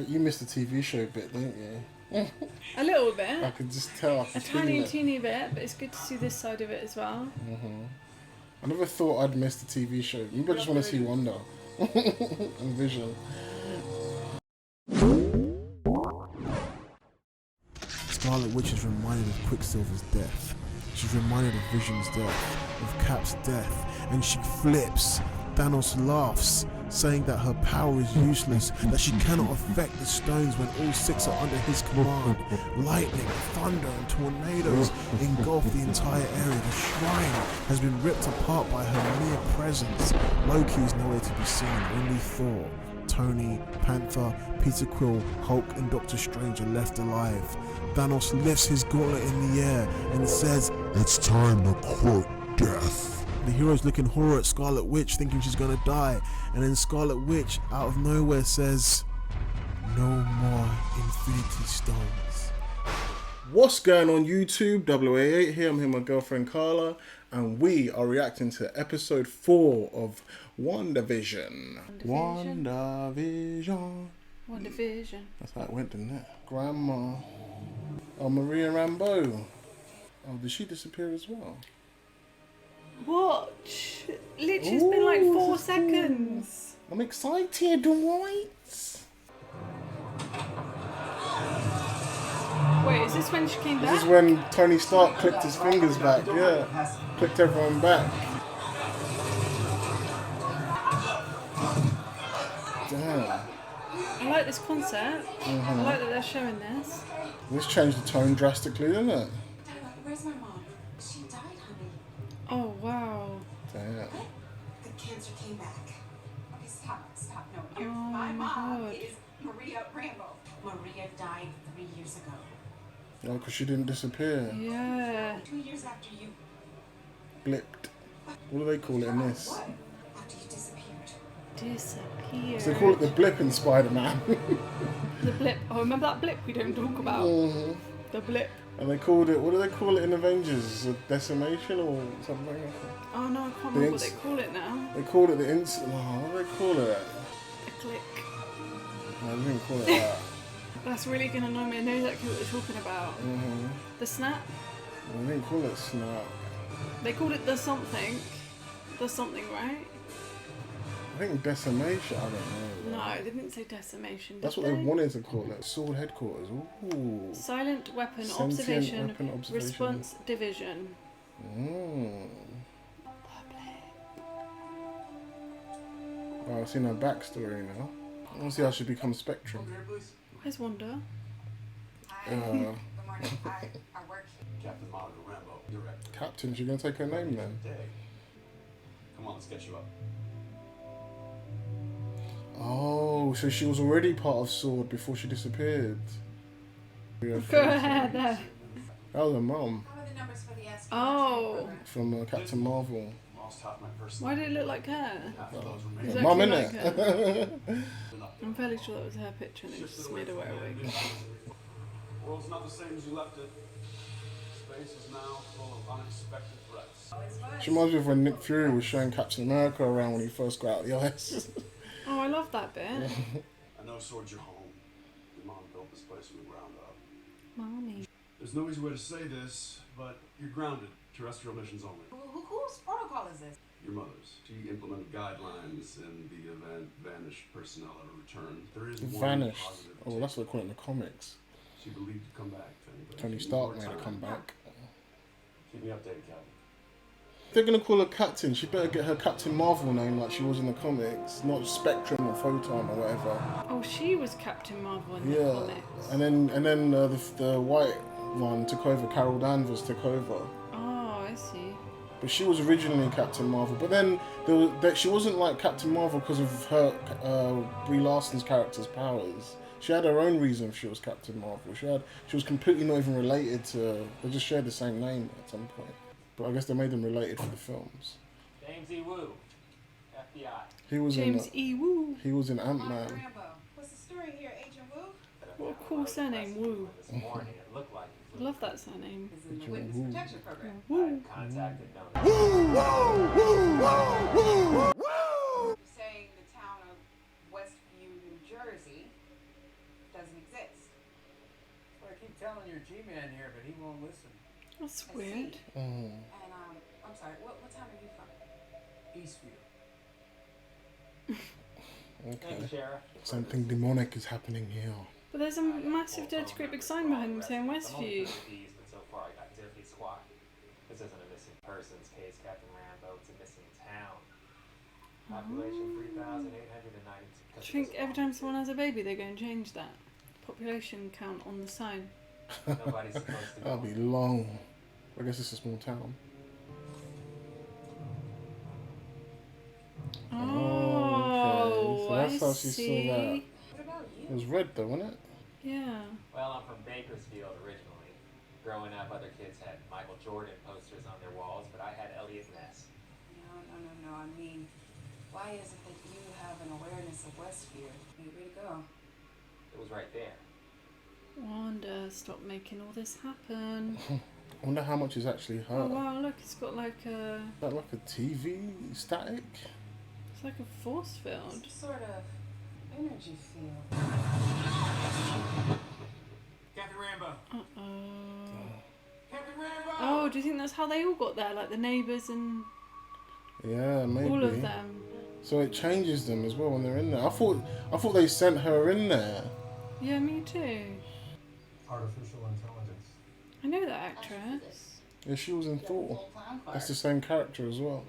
But you missed the TV show bit, didn't you? A little bit. I could just tell. I A could feel tiny, it. teeny bit, but it's good to see this side of it as well. I never thought I'd miss the TV show. Maybe I just want to see Wanda and Vision. Scarlet Witch is reminded of Quicksilver's death. She's reminded of Vision's death, of Cap's death, and she flips. Thanos laughs, saying that her power is useless, that she cannot affect the stones when all 6 are under his command. Lightning, thunder, and tornadoes engulf the entire area. The shrine has been ripped apart by her mere presence. Loki is nowhere to be seen, only Thor. Tony, Panther, Peter Quill, Hulk, and Doctor Strange are left alive. Thanos lifts his gauntlet in the air and says, "It's time to quote death." The heroes look in horror at Scarlet Witch, thinking she's gonna die, and then Scarlet Witch, out of nowhere, says, "No more Infinity Stones." What's going on YouTube? WA8 here. I'm here with my girlfriend Carla, and we are reacting to episode 4 of WandaVision. WandaVision. WandaVision. That's how it went, didn't it? Grandma. Oh, Maria Rambeau. Oh, did she disappear as well? Watch. Literally, it's been like 4 seconds. I'm excited, right? Wait, is this when she came back? This is when Tony Stark clicked his fingers back, yeah. Clicked everyone back. Damn. I like this concept. I like that they're showing this. This changed the tone drastically, didn't it? Where's my mom? She died, honey. Oh, wow. Damn. The cancer came back. Okay, stop. No, you're, Oh my my mom God. is Maria Rambeau. Maria died 3 years ago. No, because she didn't disappear. Yeah. 2 years after you... Blipped. What do they call it in this? What? After you disappeared. Disappeared. So they call it the blip in Spider-Man. The blip. Oh, remember that blip we don't talk about? The blip. And they called it, what do they call it in Avengers? A decimation or something? Oh no, I can't remember what they call it now. They called it the instant. Oh, what do they call it? A click. No, they didn't call it that. That's really gonna annoy me. I know exactly what they're talking about. The snap. They didn't call it snap. They called it the something. The something, right? I think decimation. I don't know. No, they didn't say decimation. That's did what they wanted to call it. Sword headquarters. Ooh. Silent weapon Sentient observation, weapon observation. response division. Oh, I've seen her backstory now. I want to see how she becomes Spectrum. Where's Wanda? Good morning. I work Captain Monica Rambeau, director. Captain, she's going to take her name then. Day. Come on, let's get you up. Oh, so she was already part of SWORD before she disappeared. Go ahead there. That was her mum How are the numbers for the S1xE4 Oh. program? from Captain Marvel. Lost half my personal. Why did it look like her? Half of those remain. Exactly Mum, like innit? her. I'm fairly sure that was her picture and they just made her wear a wig. World's not the same as you left it. Space is now full of unexpected threats. She reminds me of when Nick Fury was showing Captain America around when he first got out of the ice. Oh, I love that bit. I know SWORD's your home. Your mom built this place from the ground up. Mommy. There's no easy way to say this, but you're grounded. Terrestrial missions only. Whose protocol is this? Your mother's. She implemented guidelines in the event vanished personnel are returned. There is one Vanished. positive Oh, that's what they call it in the comics. She believed you'd come back. But Tony if you Stark need made more her time, come back. Keep me updated, Captain. If they're going to call her Captain, she better get her Captain Marvel name like she was in the comics, not Spectrum or Photon or whatever. Oh, she was Captain Marvel in the Yeah, comics. and then the white one took over. Carol Danvers took over. Oh, I see. But she was originally Captain Marvel. But then she wasn't like Captain Marvel because of her Brie Larson's character's powers. She had her own reason she was Captain Marvel. She was completely not even related to. They just shared the same name at some point. But I guess they made them related for the films. James E. Woo, FBI. He was James E. Woo. He was in Monica Ant-Man. Rambeau. What's the story here, Agent Wu? What a cool surname, Woo. This morning, it looked like I love that surname. Is in the Witness Protection Program. Woo. contacted them. You're saying the town of Westview, New Jersey doesn't exist. Well, I keep telling your G-man here, but he won't listen. That's I weird. see. And I'm sorry. What town are you from? Eastfield. Thank you, Okay. Sheriff. Something demonic is happening here. But there's a massive dirty great big sign behind them saying Westview. But so far I got dirty squat. This isn't a missing persons case, Captain Rambo. It's a missing town. Population 3,892. Do you think every time someone has a baby they're going to change that population count on the sign? Nobody's supposed to go. That'll be long. I guess it's a small town. Oh, So that's I how she see. saw that. What about It you? was red though, wasn't it? Yeah. Well, I'm from Bakersfield originally. Growing up, other kids had Michael Jordan posters on their walls, but I had Elliot Ness. No. I mean, why is it that you have an awareness of Westview? Way to go. It was right there. Wanda, stop making all this happen. I wonder how much is actually Oh hurt. wow, look, it's got like a... Is that like a TV static? It's like a force field. Some sort of energy field. Captain Rambo. Uh-oh. Captain Rambo. Oh, do you think that's how they all got there? Like the neighbours and Yeah, maybe. all of them? So it changes them as well when they're in there. I thought they sent her in there. Yeah, me too. Artificial intelligence. I know that actress. Yeah, she was in Thor. That's the same character as well.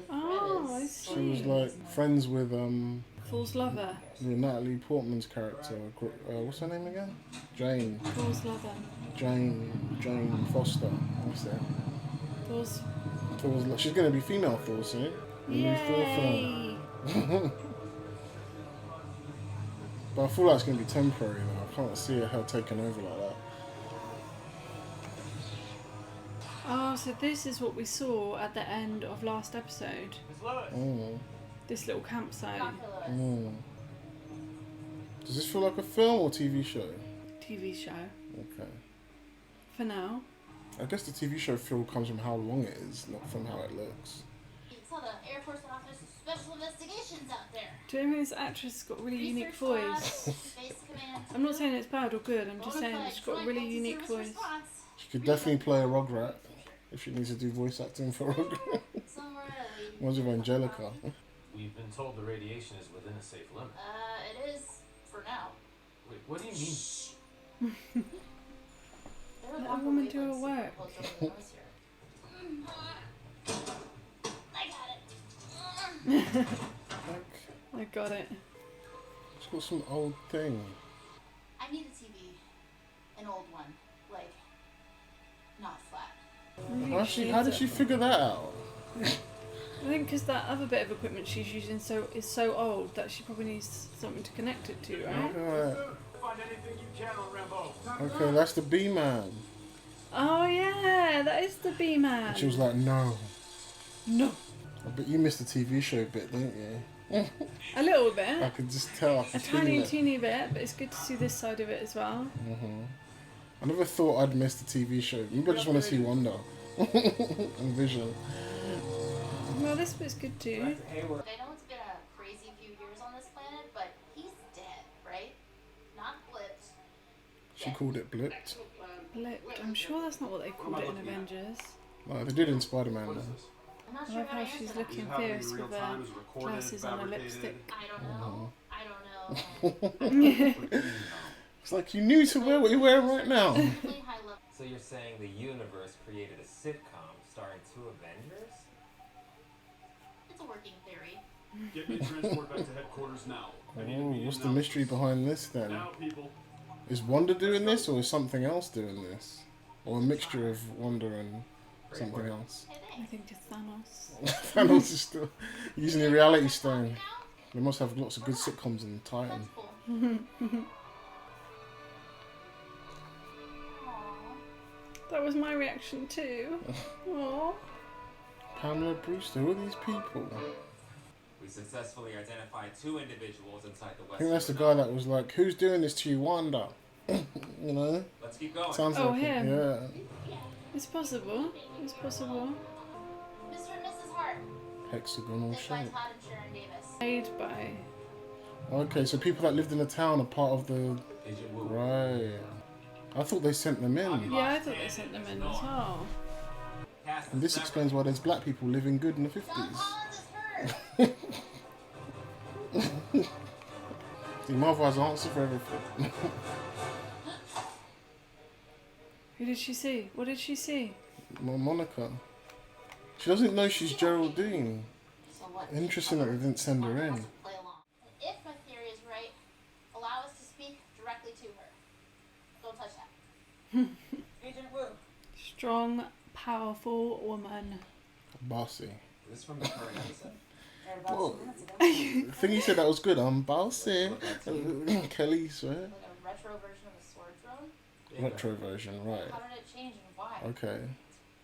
Oh, I She was see. like friends with Fool's Lover. Natalie Portman's character. What's her name again? Jane. Fool's Lover. Jane Foster. What's that? Fool's... She's gonna be female Thor soon. The new Thor Yay! film. But I feel like it's gonna be temporary though. I can't see her taking over like that. Oh, so this is what we saw at the end of last episode. Miss Lewis. Mm. This little campsite. Mm. Does this feel like a film or TV show? TV show. Okay. For now. I guess the TV show feel comes from how long it is, not from how it looks. It's all the Air Force Office of Special Investigations out there. Do you know this actress has got a really unique Research voice? labs, Space Command. I'm not saying it's bad or good, I'm just saying Bonafide she's got a Joint really unique Multi-Service voice. Response. She could definitely play a Rugrat if she needs to do voice acting for Rugrat. Somewhere at Reminds me of Angelica. We've been told the radiation is within a safe limit. It is for now. Wait, what do you mean? There are Let a longer woman do her wavelengths work. close over the hemisphere. I got it. Like, I got it. she's got some old thing. I need a TV. An old one. Like, not flat. How did she figure that out? I think because that other bit of equipment she's using is so old that she probably needs something to connect it to, right? Alright. Find anything you can on Rambo. Okay, that's the B-man. Oh yeah, that is the B-man. And she was like, no. No. But you missed the TV show bit, didn't you? A little I bit. could just tell. I A could feel tiny, it. teeny bit, but it's good to see this side of it as well. I never thought I'd miss the TV show. Maybe I just want to see Wanda and Vision. Well, this bit's good too. I know it's been a crazy few years on this planet, but he's dead, right? Not blipped. She called it blipped. Blipped. I'm sure that's not what they called it in Avengers. No, they did in Spider-Man though. I'm not I sure love how how to she's answer that. looking Happening in fierce real with her time is recorded, glasses on her fabricated. lipstick. I don't know. It's like you knew to wear what you're wearing right now. Really high level. So you're saying the universe created a sitcom starring two Avengers? It's a working theory. Get me transport back to headquarters now. I need to Oh, be what's in the now. mystery behind this then? Now, people. Is Wanda doing this or is something else doing this? Or a mixture of Wanda and something else? Hey, I thanks. think it's Thanos. Thanos is still using the reality stone. They must have lots of good sitcoms in Titan. That's cool. Aw. That was my reaction too. Aww. Pamela Brewster, who are these people? We successfully identified two individuals inside the I West. think that's the guy that was like, who's doing this to you, Wanda? You know? Let's keep going. Sounds Oh, like him. it. Yeah. It's possible. It's possible. Mr. and Mrs. Hart. Hexagonal Played by shape. Todd and Sharon Davis. Made by. Okay, so people that lived in the town are part of the Agent Wu. Right. I thought they sent them in. Yeah, I thought they sent them in as well. And this explains why there's black people living good in the 50s. John Collins is hurt. See, Marvel has an answer for everything. Who did she see? What did she see? Monica. She doesn't know she's Geraldine. So what? Interesting that they didn't send her in. Play along. If my theory is right, allow us to speak directly to her. Don't touch that. Agent Wu. Strong, powerful woman. Bossy. Is this from the current episode? Right about What? 2 minutes ago. I think you said that was good. I'm bossy. Kelly, swear. Like a retro version of a sword throne? Retro version, right. How did it change and why? Okay.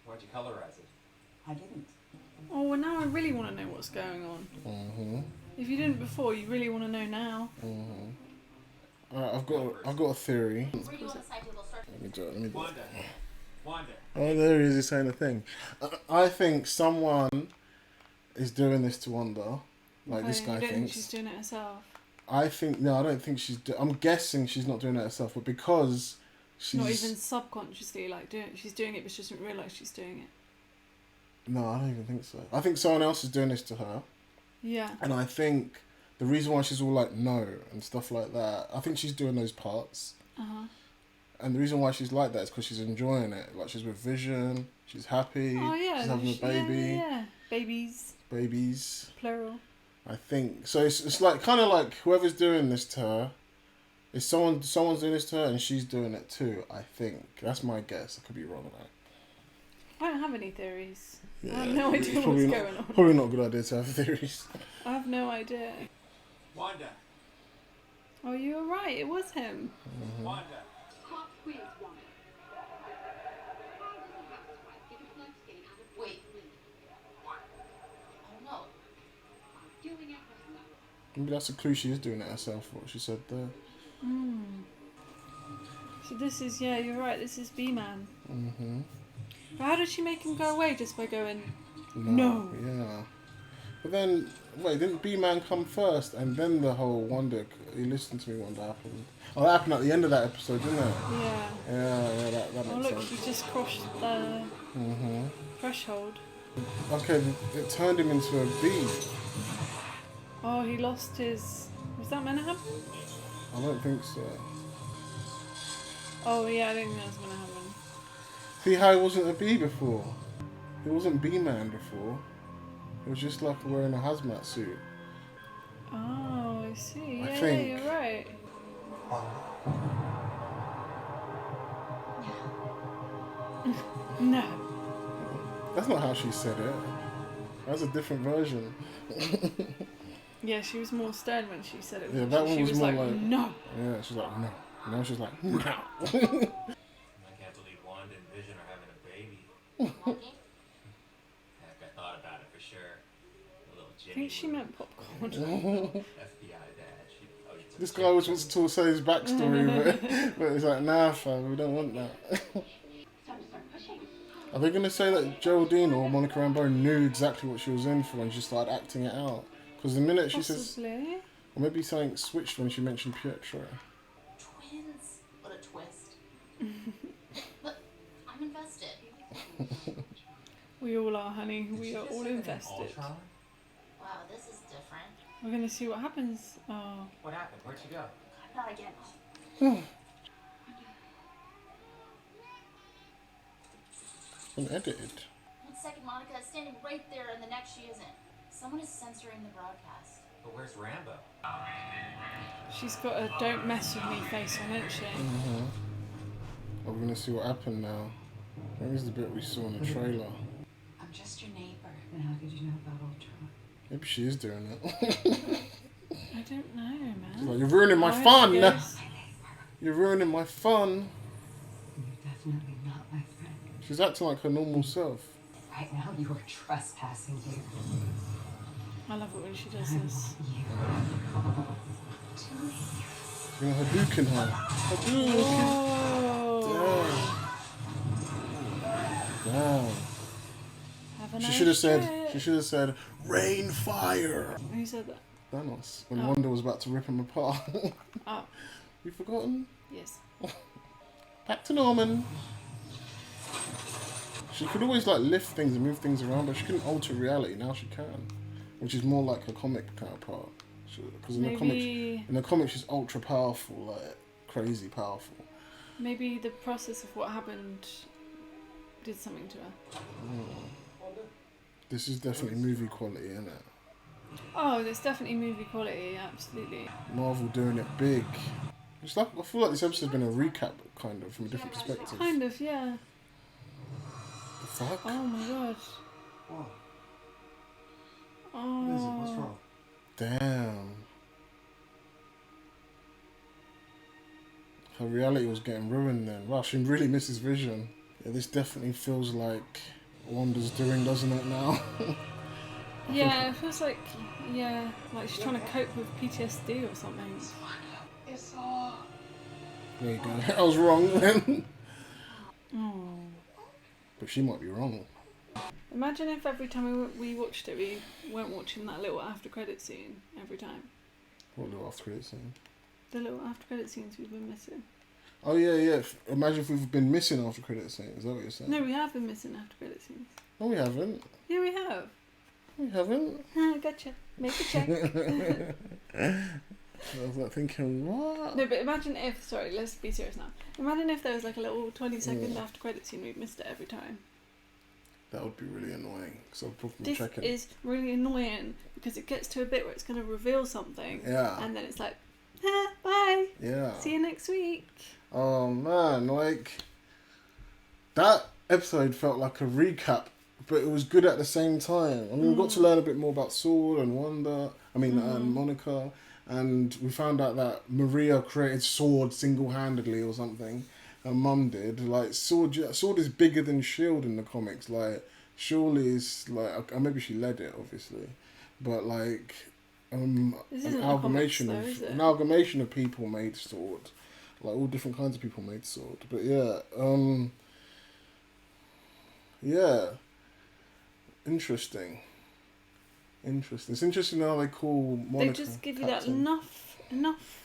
Why'd you colorize it? I didn't. Oh, well now I really want to know what's going on. Mm-hmm. If you didn't before, you really want to know now. Mm-hmm. Alright, I've got a theory. Where do you want the side table start? Let me do it. Let me do it. Wanda. Oh, there he is. He's saying a thing. I think someone is doing this to Wanda. Like this Okay, guy you don't think thinks. she's doing it herself? I think no. I don't think she's. I'm guessing she's not doing it herself, but because she's Not even subconsciously like doing it. She's doing it, but she doesn't realise she's doing it. No, I don't even think so. I think someone else is doing this to her, Yeah. and I think the reason why she's all like no and stuff like that. I think she's doing those parts, and the reason why she's like that is because she's enjoying it. Like she's with Vision, she's happy. Oh yeah. She's having a baby. Yeah. Babies, Babies. plural. I think so. It's like kind of like whoever's doing this to her, is someone's doing this to her and she's doing it too. I think that's my guess. I could be wrong on that. I don't have any theories. I Yeah, have no it's idea what's probably going on. Probably not a good idea to have theories. I have no idea. Wanda. Oh, you were right. It was him. Wanda. Wait. I don't know. Maybe that's a clue. She is doing it herself. What she said there. So this is, yeah, you're right. This is B-Man. Mhm. But how did she make him go away just by going, No. Yeah. But then, wait, didn't B-Man come first, and then the whole Wanda? You listened to me. Wanda happened. Oh, that happened at the end of that episode, didn't it? yeah. Yeah. That Oh, makes look, sense. he just crossed the threshold. Okay, it turned him into a bee. Oh, he lost his... Was that meant to happen? I don't think so. Oh, yeah, I didn't think that was going to happen. See how he wasn't a bee before? He wasn't B-Man before. He was just like wearing a hazmat suit. Oh, I see. I Yeah, think- you're right. No. That's not how she said it. That's a different version. Yeah, she was more stern when she said it. Yeah, wasn't that she? one She was was more like, like- no. Yeah, she's like, no. Now she's like, no. I can't believe Wanda and Vision are having a baby. Monkey? Heck, I thought about it for sure. A little I Jimmy. think she Woo. meant popcorn. FBI dad. This guy always wants to say his backstory, but it's like, nah, fam, we don't want that. Are they going to say that Geraldine or Monica Rambeau knew exactly what she was in for when she started acting it out? Because the minute she says, Possibly. or maybe something switched when she mentioned Pietro. Twins? What a twist. But I'm invested. We all are, honey. Did We she are just all say that in invested. Ultron? Wow, this is different. We're going to see what happens. Oh. What happened? Where'd she go? Not again. And edited. 1 second, Monica is standing right there, and the next she isn't. Someone is censoring the broadcast. But where's Rambo? She's got a don't mess with me face on, isn't she? We're going to see what happened now. I think this is the bit we saw in the trailer. I'm just your neighbor. And how did you know about Ultron? Maybe she is doing it. I don't know, man. She's like, you're ruining my I fun! guess. You're ruining my fun! You're definitely not my friend. She's acting like her normal self. Right now, you are trespassing here. I love it when she does I this. want you to leave. You know, Hadouken her. Hadouken! Oh. Damn. Have a She nice should have trip. said, rain fire! Who said that? Thanos. When Oh. Wanda was about to rip him apart. Oh. You forgotten? Yes. Back to Norman. She could always like lift things and move things around, but she couldn't alter reality. Now she can, which is more like her comic counterpart. Because in the comics, she's ultra powerful, like crazy powerful. Maybe the process of what happened did something to her. This is definitely movie quality, isn't it? Oh, there's definitely movie quality, absolutely. Marvel doing it big. It's like, I feel like this episode's been a recap, kind of, from a different perspective. Kind of, yeah. The fuck? Oh my god. What? Oh. What is it? What's wrong? Damn. Her reality was getting ruined then. Wow, she really misses Vision. Yeah, this definitely feels like Wanda's doing, doesn't it, now? Yeah, it feels like, yeah, like she's trying to cope with PTSD or something. It's all. There you go. I was wrong then. Oh. But she might be wrong. Imagine if every time we watched it, we weren't watching that little after credit scene every time. What little after credit scene? The little after credit scenes we've been missing. Oh yeah, yeah. Imagine if we've been missing after credit scene. Is that what you're saying? No, we have been missing after credit scenes. No, we haven't. Yeah, we have. We haven't. Gotcha. Make a check. I was like thinking, what? No, but imagine if, sorry, let's be serious now. Imagine if there was like a little 20-second after credit scene, we'd missed it every time. That would be really annoying. So I'll probably This check it. is really annoying because it gets to a bit where it's going to reveal something. Yeah. And then it's like, bye. Yeah. See you next week. Oh man, like that episode felt like a recap, but it was good at the same time. I mean, we got to learn a bit more about Sword and Wanda. and Monica, and we found out that Maria created Sword single-handedly or something. Her mum did. Like Sword is bigger than Shield in the comics. Like surely is like maybe she led it, obviously, but like an amalgamation of people made Sword. Like all different kinds of people made Sword. But yeah, interesting. It's interesting how they call Monica. They just give you Captain. that enough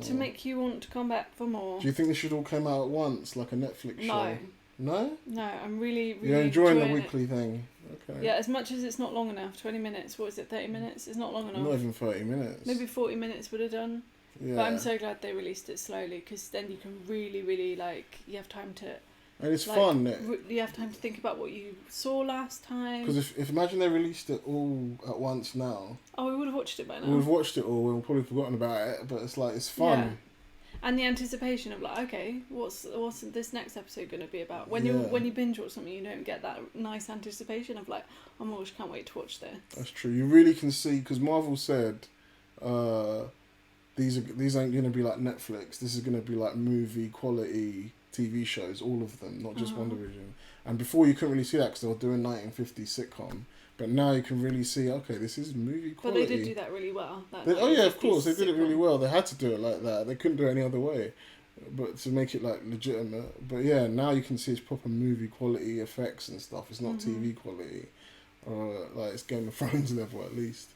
to make you want to come back for more. Do you think this should all come out at once, like a Netflix show? No? No, I'm really You're enjoying the it. weekly thing. Okay. Yeah, as much as it's not long enough, 20 minutes, what is it, 30 minutes? It's not long enough. Not even 30 minutes. Maybe 40 minutes would have done. Yeah. But I'm so glad they released it slowly, because then you can really, like, you have time to... And it's like, fun. You have time to think about what you saw last time. Because if imagine they released it all at once now. Oh, we would have watched it by now. We would have watched it all and probably forgotten about it, but it's like, it's fun. Yeah. And the anticipation of like, okay, what's this next episode going to be about? When you binge watch something, you don't get that nice anticipation of like, oh my gosh, can't wait to watch this. That's true. You really can see, because Marvel said, these ain't going to be like Netflix. This is going to be like movie quality TV shows, all of them, not just WandaVision. And before you couldn't really see that because they were doing 1950s sitcom. But now you can really see, okay, this is movie quality. But they did do that really well. Of course, they did it really well. They had to do it like that. They couldn't do it any other way, but to make it like legitimate. But yeah, now you can see it's proper movie quality effects and stuff. It's not TV quality, like it's Game of Thrones level at least.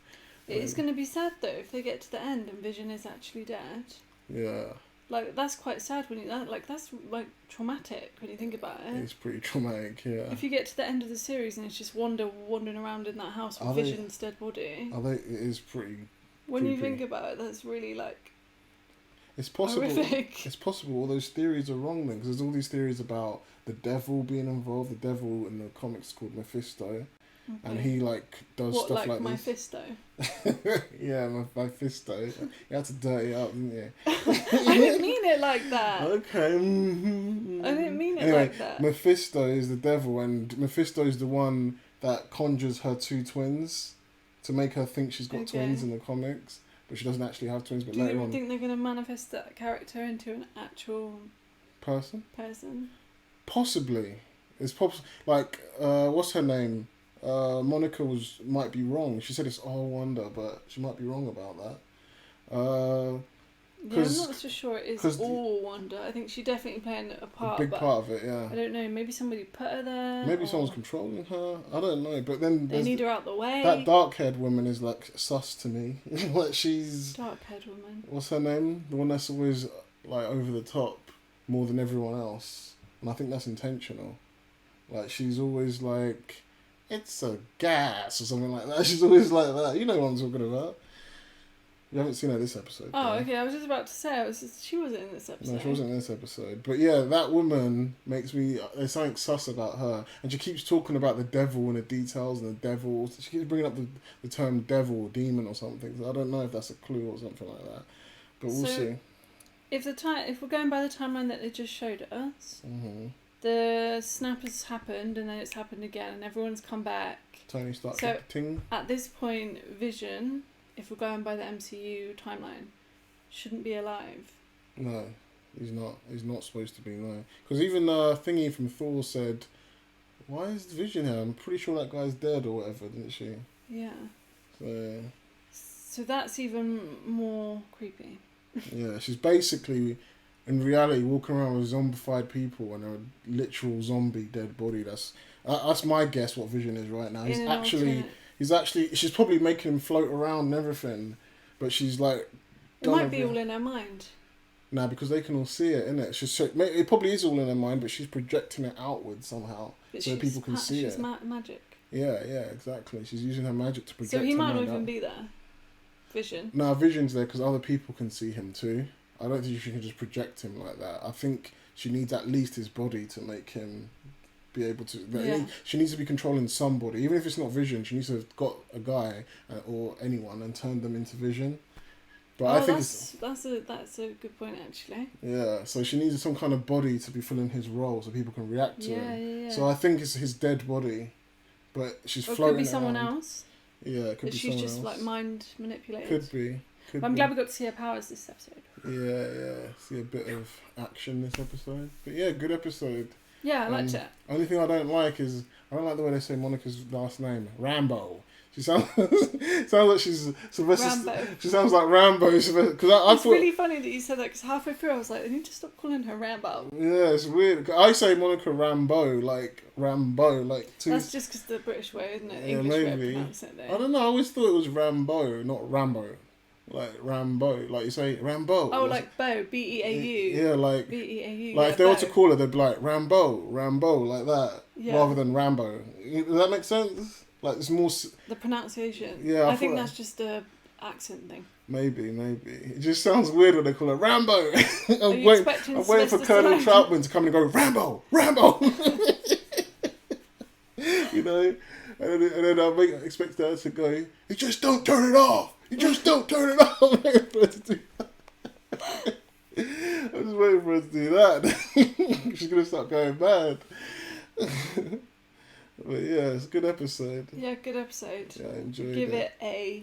It's going to be sad though if they get to the end and Vision is actually dead. Yeah. Like that's quite sad when that's like traumatic when you think about it. It's pretty traumatic, yeah. If you get to the end of the series and it's just Wanda wandering around in that house with Vision's dead body. It is pretty. When you think about it, that's really like. It's possible. Horrific. It's possible all those theories are wrong then, because there's all these theories about the devil being involved. The devil in the comics called Mephisto. Okay. And he like does stuff like my this. Fisto? Yeah, my Fisto. You had to dirty it up, didn't you? I didn't mean it like that. Okay. I didn't mean it anyway, like that. Mephisto is the devil, and Mephisto is the one that conjures her two twins to make her think she's got twins in the comics, but she doesn't actually have twins. But Do later you on, think they're going to manifest that character into an actual person? Possibly. It's like what's her name? Monica might be wrong. She said it's all Wanda, but she might be wrong about that. Yeah, I'm not so sure it is all Wanda. I think she's definitely playing a part. A big part of it, yeah. I don't know. Maybe somebody put her there. Maybe someone's controlling her. I don't know. But then they need her out the way. That dark-haired woman is like sus to me. Like she's dark-haired woman. What's her name? The one that's always like over the top more than everyone else, and I think that's intentional. Like she's always like, it's a gas or something like that. She's always like that. You know what I'm talking about. You haven't seen her this episode. Oh, okay. I was just about to say, she wasn't in this episode. No, she wasn't in this episode. But yeah, that woman makes me... There's something sus about her. And she keeps talking about the devil and the details and the devil. She keeps bringing up the term devil or demon or something. So I don't know if that's a clue or something like that. But we'll see. If we're going by the timeline that they just showed us, the snap has happened and then it's happened again and everyone's come back. Tony starts ting. At this point, Vision... if we're going by the MCU timeline, shouldn't be alive. No, he's not. He's not supposed to be, no. Because even Thingy from Thor said, why is Vision here? I'm pretty sure that guy's dead or whatever, didn't she? Yeah. So that's even more creepy. Yeah, she's basically, in reality, walking around with zombified people and a literal zombie dead body. That's my guess what Vision is right now. She's probably making him float around and everything, but she's like... It might be all in her mind. Nah, because they can all see it, innit? It probably is all in her mind, but she's projecting it outwards somehow, so that people can see it. She's magic. Yeah, exactly. She's using her magic to project. So he might not even be there. Vision. No, Vision's there because other people can see him too. I don't think she can just project him like that. I think she needs at least his body to make him... be able to. She needs to be controlling somebody, even if it's not Vision. She needs to have got a guy or anyone and turned them into Vision. But I think that's a good point actually. Yeah, so she needs some kind of body to be filling his role, so people can react to him. Yeah. So I think it's his dead body, but she's floating. It could be someone else. Yeah, it could be someone else. She's just like mind manipulated. Could be. I'm glad we got to see her powers this episode. Yeah. See a bit of action this episode, but yeah, good episode. Yeah, I liked it. Only thing I don't like is I don't like the way they say Monica's last name, Rambo. She sounds like she's Sylvester. Rambo. She sounds like Rambo. Because it's really funny that you said that because halfway through I was like, I need to stop calling her Rambo. Yeah, it's weird. I say Monica Rambeau, like Rambo, like. That's just because the British way, isn't it? Yeah, English way maybe. of pronouncing it. Though. I don't know. I always thought it was Rambo, not Rambo. Like Rambo, like you say Rambo. Oh, like Beau, B-E-A-U. Yeah, like B-E-A-U. Like if they were to call her, they'd be like Rambo, like that, rather than Rambo. Does that make sense? Like it's more the pronunciation. Yeah, I think that's just a accent thing. Maybe. It just sounds weird when they call her Rambo. I'm waiting for Colonel Troutman to come and go Rambo. You know, and then I expect her to go. You just don't turn it off. You just don't turn it off. I'm waiting for her to do that. I'm just waiting for her to do that. She's gonna start going mad. But yeah, it's a good episode. Yeah, good episode. Yeah, I enjoyed it. Give it a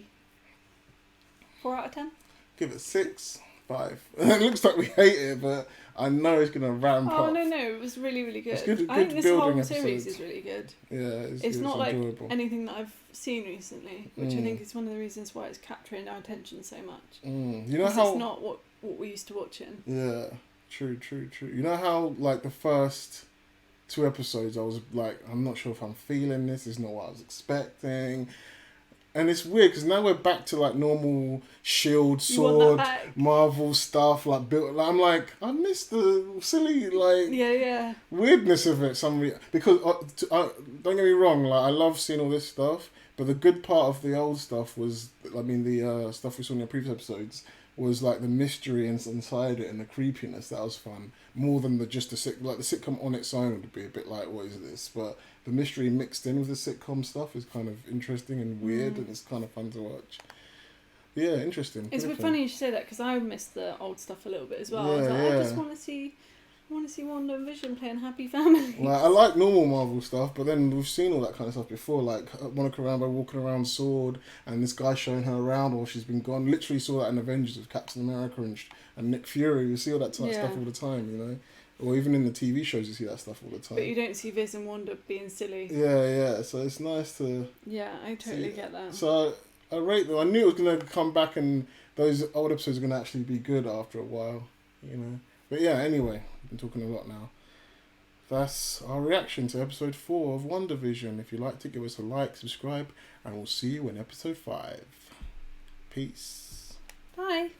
4 out of 10. Give it 6, 5. It looks like we hate it, but I know it's gonna ramp up. Oh no, it was really, really good. It's good I think this whole episode. series is really good. Yeah, it's not like enjoyable. anything that I've seen recently, which I think is one of the reasons why it's capturing our attention so much. You know how it's not what we used to watching. Yeah, true. You know how like the first 2 episodes I was like, I'm not sure if I'm feeling this. It's not what I was expecting. And it's weird because now we're back to like normal Shield, Sword, Marvel stuff. Like built. Like, I'm like, I miss the silly weirdness of it. Because don't get me wrong, like I love seeing all this stuff. But the good part of the old stuff was, the stuff we saw in the previous episodes was like the mystery inside it and the creepiness. That was fun more than the sitcom on its own would be a bit like, what is this? But the mystery mixed in with the sitcom stuff is kind of interesting and weird, and it's kind of fun to watch. Yeah, interesting. It's funny you should say that because I missed the old stuff a little bit as well. I was like, I just want to see WandaVision playing Happy Families. Like, I like normal Marvel stuff, but then we've seen all that kind of stuff before, like Monica Rambeau walking around Sword, and this guy showing her around while she's been gone. Literally saw that in Avengers with Captain America and Nick Fury. You see all that type of stuff all the time, you know? Or even in the TV shows, you see that stuff all the time. But you don't see Viz and Wanda being silly. Yeah. So it's nice to... Yeah, I totally get that. So I rate them. I knew it was going to come back and those old episodes are going to actually be good after a while, you know. But yeah, anyway, we've been talking a lot now. That's our reaction to episode 4 of WandaVision. If you liked it, give us a like, subscribe, and we'll see you in episode 5. Peace. Bye.